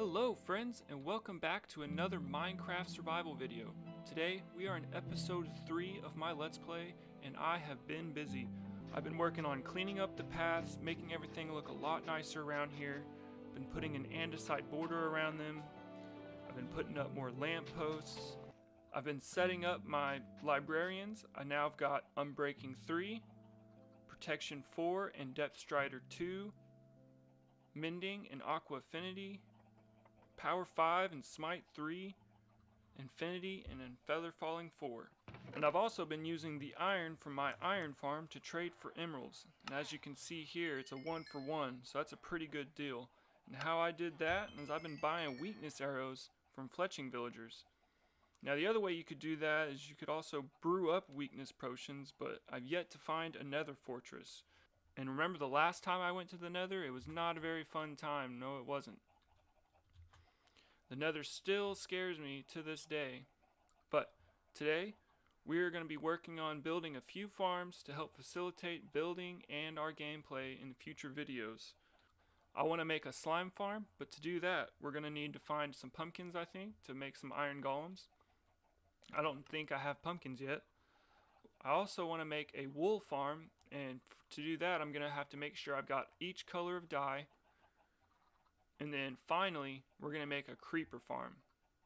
Hello friends, and welcome back to another Minecraft survival video. Today we are in episode 3 of my Let's Play, and I have been busy. I've been working on cleaning up the paths, making everything look a lot nicer around here. Been putting an andesite border around them. I've been putting up more lampposts. I've been setting up my librarians. I now have got Unbreaking 3, Protection 4, and Depth Strider 2, Mending and Aqua Affinity, Power 5 and Smite 3, Infinity and Feather Falling 4. And I've also been using the iron from my iron farm to trade for emeralds. And as you can see here, it's a 1-for-1, so that's a pretty good deal. And how I did that is I've been buying weakness arrows from fletching villagers. Now the other way you could do that is you could also brew up weakness potions, but I've yet to find a nether fortress. And remember the last time I went to the nether, it was not a very fun time. No, it wasn't. The nether still scares me to this day. But today, we are going to be working on building a few farms to help facilitate building and our gameplay in future videos. I want to make a slime farm, but to do that, we're going to need to find some pumpkins, I think, to make some iron golems. I don't think I have pumpkins yet. I also want to make a wool farm, and to do that, I'm going to have to make sure I've got each color of dye. And then finally, we're going to make a creeper farm.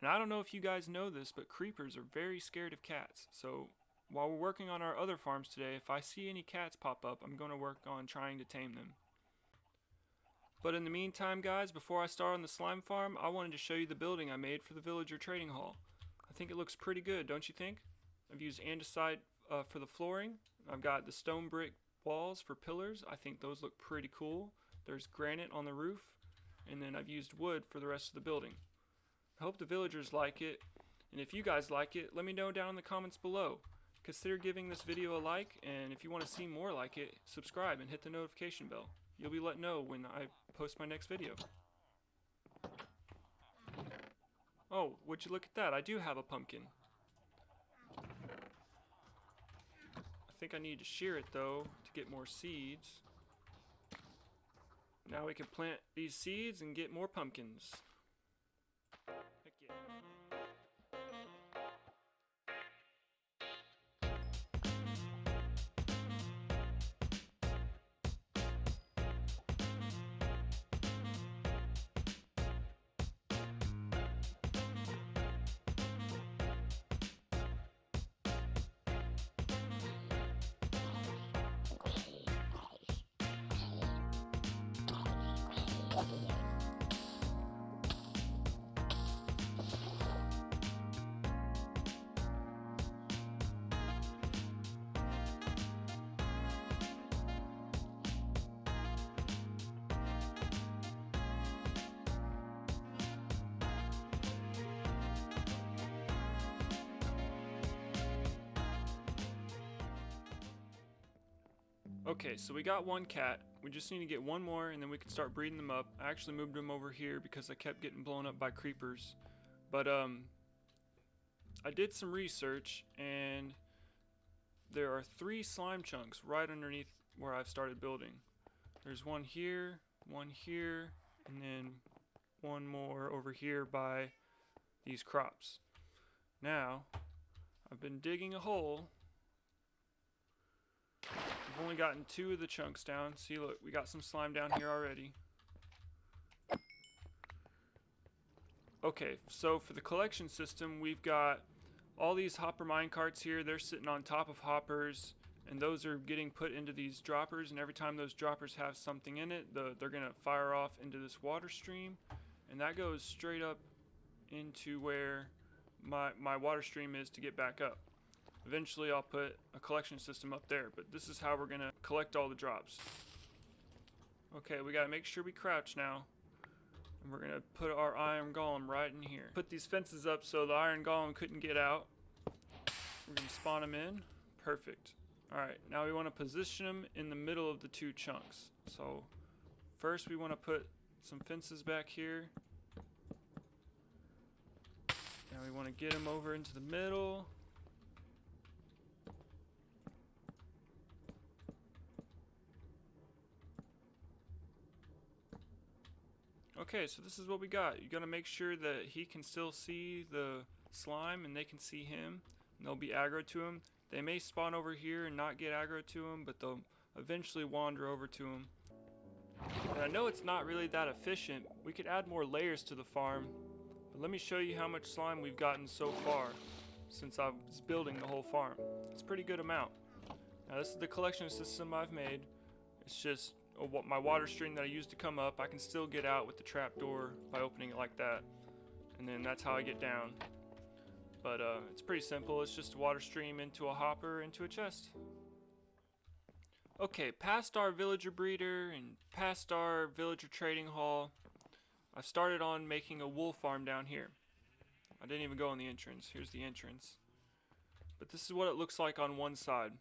And I don't know if you guys know this, but creepers are very scared of cats. So while we're working on our other farms today, if I see any cats pop up, I'm going to work on trying to tame them. But in the meantime, guys, before I start on the slime farm, I wanted to show you the building I made for the villager trading hall. I think it looks pretty good, don't you think? I've used andesite for the flooring. I've got the stone brick walls for pillars. I think those look pretty cool. There's granite on the roof. And then I've used wood for the rest of the building. I hope the villagers like it, and if you guys like it, let me know down in the comments below. Consider giving this video a like, and if you want to see more like it, subscribe and hit the notification bell. You'll be let know when I post my next video. Oh, would you look at that? I do have a pumpkin. I think I need to shear it though to get more seeds. Now we can plant these seeds and get more pumpkins. Heck yeah. Okay, so we got one cat. We just need to get one more and then we can start breeding them up. I actually moved them over here because I kept getting blown up by creepers. But I did some research and there are 3 slime chunks right underneath where I've started building. There's one here, and then one more over here by these crops. Now, I've been digging a hole. I've only gotten 2 of the chunks down. See, look, we got some slime down here already. Okay, so for the collection system, we've got all these hopper minecarts here. They're sitting on top of hoppers, and those are getting put into these droppers, and every time those droppers have something in it, they're going to fire off into this water stream, and that goes straight up into where my water stream is to get back up. Eventually I'll put a collection system up there, but this is how we're gonna collect all the drops. Okay, we gotta make sure we crouch now. And we're gonna put our iron golem right in here. Put these fences up so the iron golem couldn't get out. We're gonna spawn them in. Perfect. Alright, now we wanna position them in the middle of the 2 chunks. So first we wanna put some fences back here. Now we wanna get them over into the middle. Okay, so this is what we got. You gotta make sure that he can still see the slime and they can see him, and they'll be aggro to him. They may spawn over here and not get aggro to him, but they'll eventually wander over to him. And I know it's not really that efficient. We could add more layers to the farm, but let me show you how much slime we've gotten so far since I was building the whole farm. It's a pretty good amount. Now this is the collection system I've made. It's just my water stream that I used to come up. I can still get out with the trapdoor by opening it like that, and then that's how I get down. But it's pretty simple. It's just a water stream into a hopper into a chest. Okay, past our villager breeder and past our villager trading hall, I started on making a wool farm down here. I didn't even go in the entrance. Here's the entrance. But this is what it looks like on one side.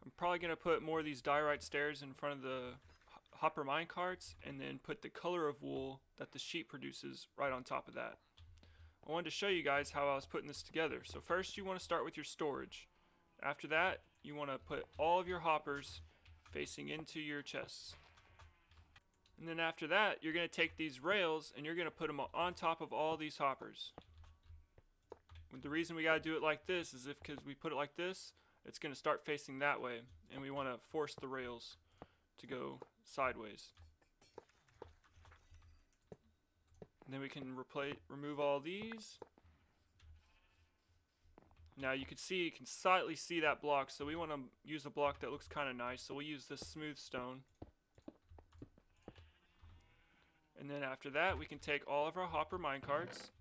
I'm probably going to put more of these diorite stairs in front of the hopper mine carts, and then put the color of wool that the sheep produces right on top of that. I wanted to show you guys how I was putting this together. So first you want to start with your storage. After that, you want to put all of your hoppers facing into your chests. And then after that, you're going to take these rails and you're going to put them on top of all these hoppers. And the reason we got to do it like this is because we put it like this, it's going to start facing that way, and we want to force the rails to go sideways. And then we can remove all these. Now you can slightly see that block, so we want to use a block that looks kind of nice, so we'll use this smooth stone. And then after that, we can take all of our hopper minecarts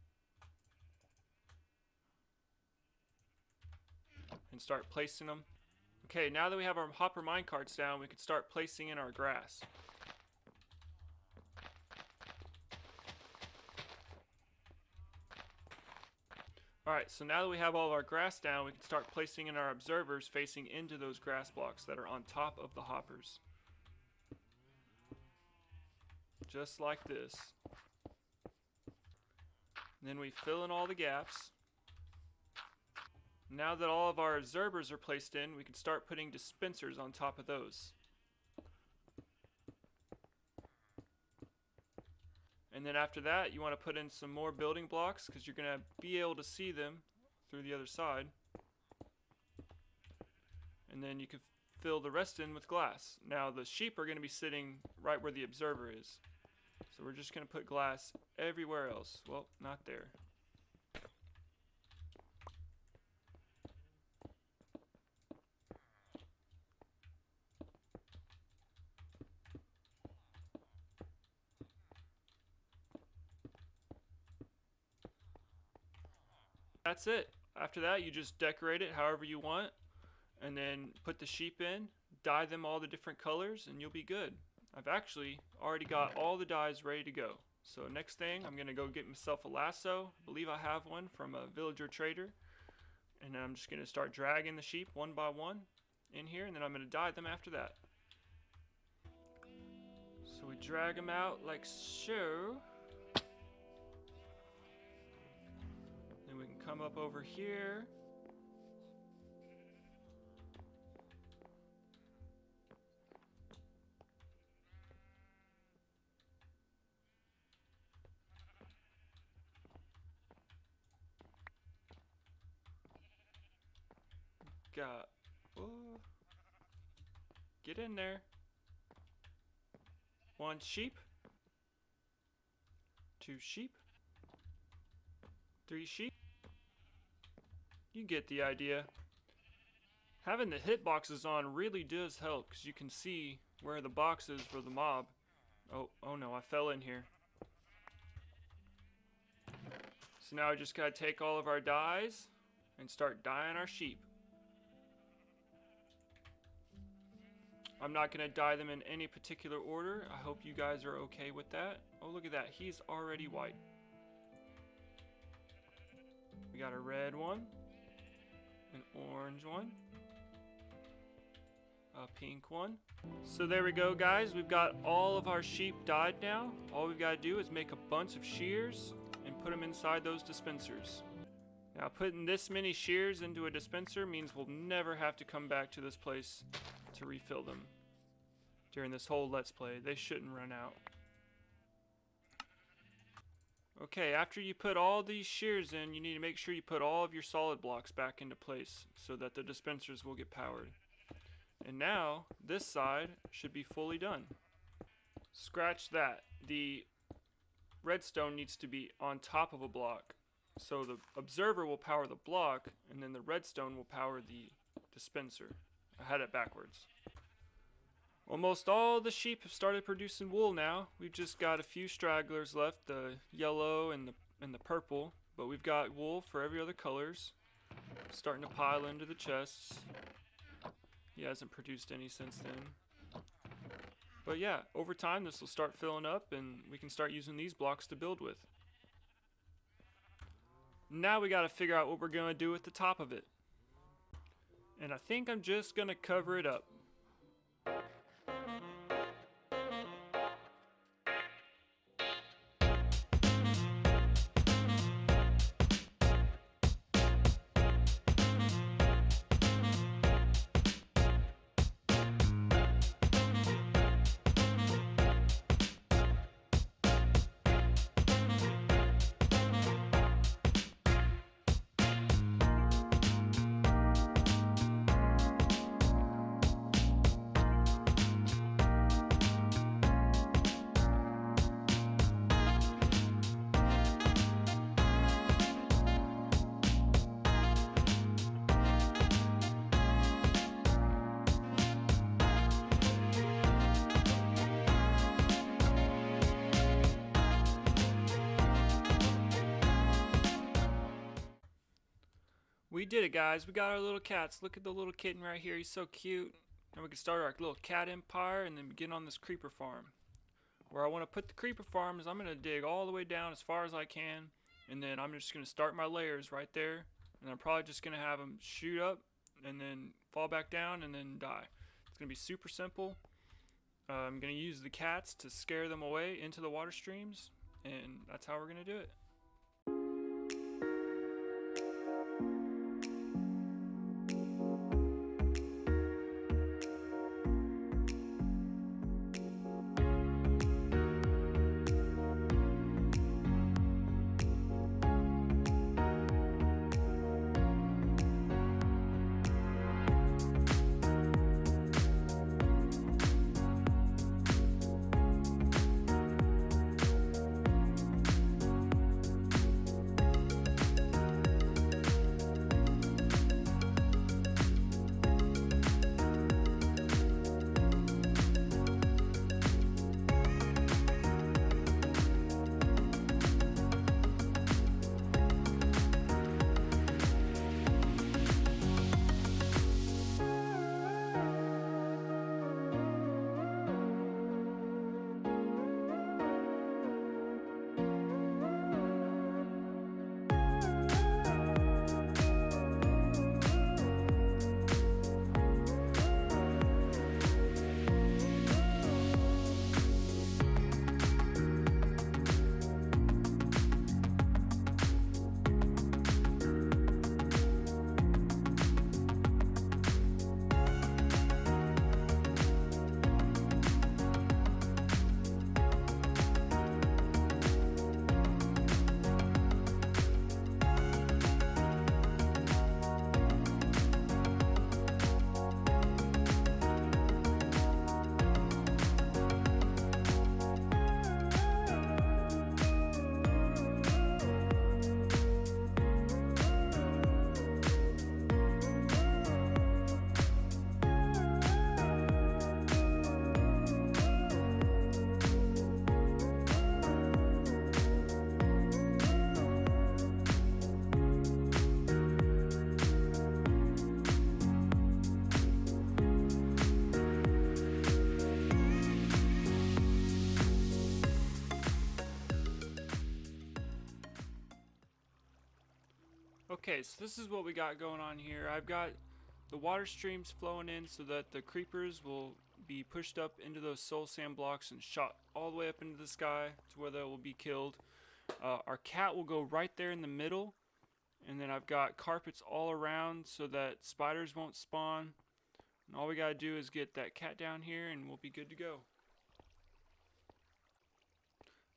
and start placing them. Okay, now that we have our hopper minecarts down, we can start placing in our grass. Alright, so now that we have all of our grass down, we can start placing in our observers facing into those grass blocks that are on top of the hoppers. Just like this. And then we fill in all the gaps. Now that all of our observers are placed in, we can start putting dispensers on top of those. And then after that, you want to put in some more building blocks because you're going to be able to see them through the other side. And then you can fill the rest in with glass. Now the sheep are going to be sitting right where the observer is. So we're just going to put glass everywhere else. Well, not there. That's it. After that, you just decorate it however you want, and then put the sheep in, dye them all the different colors, and you'll be good. I've actually already got all the dyes ready to go. So next thing, I'm going to go get myself a lasso. I believe I have one from a villager trader. And then I'm just going to start dragging the sheep one by one in here, and then I'm going to dye them after that. So we drag them out like so. Then we can come up over here. Get in there. 1 sheep. 2 sheep. 3 sheep. You get the idea. Having the hitboxes on really does help because you can see where the box is for the mob. Oh no, I fell in here. So now we just gotta take all of our dyes and start dyeing our sheep. I'm not going to dye them in any particular order. I hope you guys are okay with that. Oh, look at that. He's already white. We got a red one, an orange one, a pink one. So there we go, guys. We've got all of our sheep dyed now. All we've got to do is make a bunch of shears and put them inside those dispensers. Now, putting this many shears into a dispenser means we'll never have to come back to this place to refill them during this whole Let's Play. They shouldn't run out. Okay, after you put all these shears in, you need to make sure you put all of your solid blocks back into place so that the dispensers will get powered. And now, this side should be fully done. Scratch that. The redstone needs to be on top of a block. So the observer will power the block, and then the redstone will power the dispenser. I had it backwards. Almost all the sheep have started producing wool now. We've just got a few stragglers left, the yellow and the purple, but we've got wool for every other colors. Starting to pile into the chests. He hasn't produced any since then. But yeah, over time this will start filling up and we can start using these blocks to build with. Now we gotta figure out what we're gonna do at the top of it. And I think I'm just gonna cover it up. We did it, guys. We got our little cats. Look at the little kitten right here. He's so cute. And we can start our little cat empire and then begin on this creeper farm. Where I want to put the creeper farm is I'm going to dig all the way down as far as I can. And then I'm just going to start my layers right there. And I'm probably just going to have them shoot up and then fall back down and then die. It's going to be super simple. I'm going to use the cats to scare them away into the water streams. And that's how we're going to do it. Okay, so this is what we got going on here. I've got the water streams flowing in so that the creepers will be pushed up into those soul sand blocks and shot all the way up into the sky to where they will be killed. Our cat will go right there in the middle, and then I've got carpets all around so that spiders won't spawn. And all we gotta do is get that cat down here and we'll be good to go.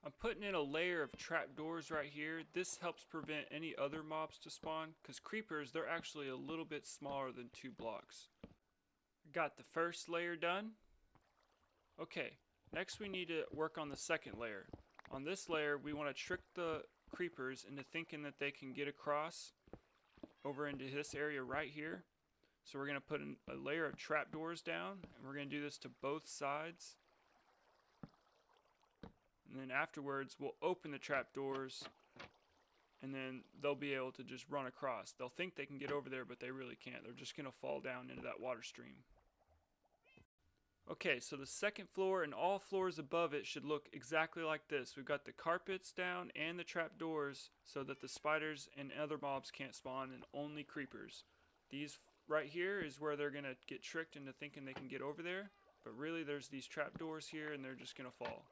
I'm putting in a layer of trapdoors right here. This helps prevent any other mobs to spawn, because creepers, they're actually a little bit smaller than 2 blocks. Got the first layer done. Okay, next we need to work on the second layer. On this layer, we want to trick the creepers into thinking that they can get across over into this area right here. So we're going to put a layer of trapdoors down, and we're going to do this to both sides. And then afterwards, we'll open the trapdoors, and then they'll be able to just run across. They'll think they can get over there, but they really can't. They're just going to fall down into that water stream. Okay, so the second floor and all floors above it should look exactly like this. We've got the carpets down and the trapdoors so that the spiders and other mobs can't spawn, and only creepers. These right here is where they're going to get tricked into thinking they can get over there, but really there's these trapdoors here and they're just going to fall.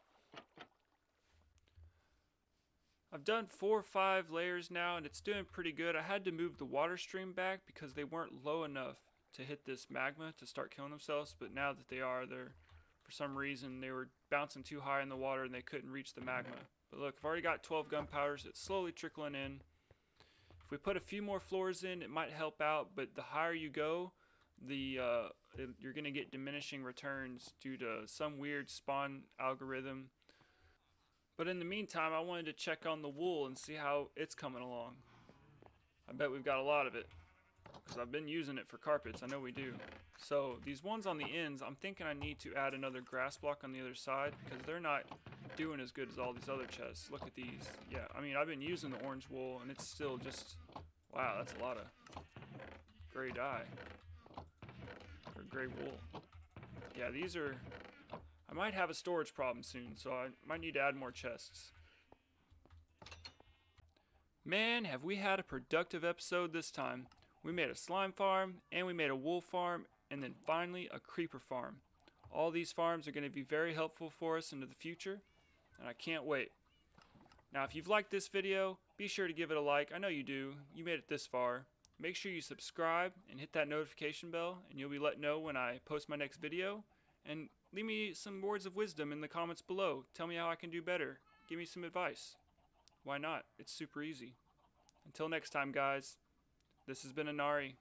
I've done 4 or 5 layers now and it's doing pretty good. I had to move the water stream back because they weren't low enough to hit this magma to start killing themselves, but now that they are, for some reason they were bouncing too high in the water and they couldn't reach the magma. But look, I've already got 12 gunpowders. It's slowly trickling in. If we put a few more floors in, it might help out, but the higher you go, you're going to get diminishing returns due to some weird spawn algorithm. But in the meantime, I wanted to check on the wool and see how it's coming along. I bet we've got a lot of it, because I've been using it for carpets. I know we do. So these ones on the ends, I'm thinking I need to add another grass block on the other side, because they're not doing as good as all these other chests. Look at these. Yeah, I mean, I've been using the orange wool, and it's still just, wow, that's a lot of gray dye, or gray wool. Yeah, these are, I might have a storage problem soon, so I might need to add more chests. Man, have we had a productive episode this time. We made a slime farm, and we made a wool farm, and then finally a creeper farm. All these farms are going to be very helpful for us into the future, and I can't wait. Now, if you've liked this video, be sure to give it a like. I know you do. You made it this far. Make sure you subscribe and hit that notification bell, and you'll be let know when I post my next video. And leave me some words of wisdom in the comments below. Tell me how I can do better. Give me some advice. Why not? It's super easy. Until next time, guys, this has been Inari.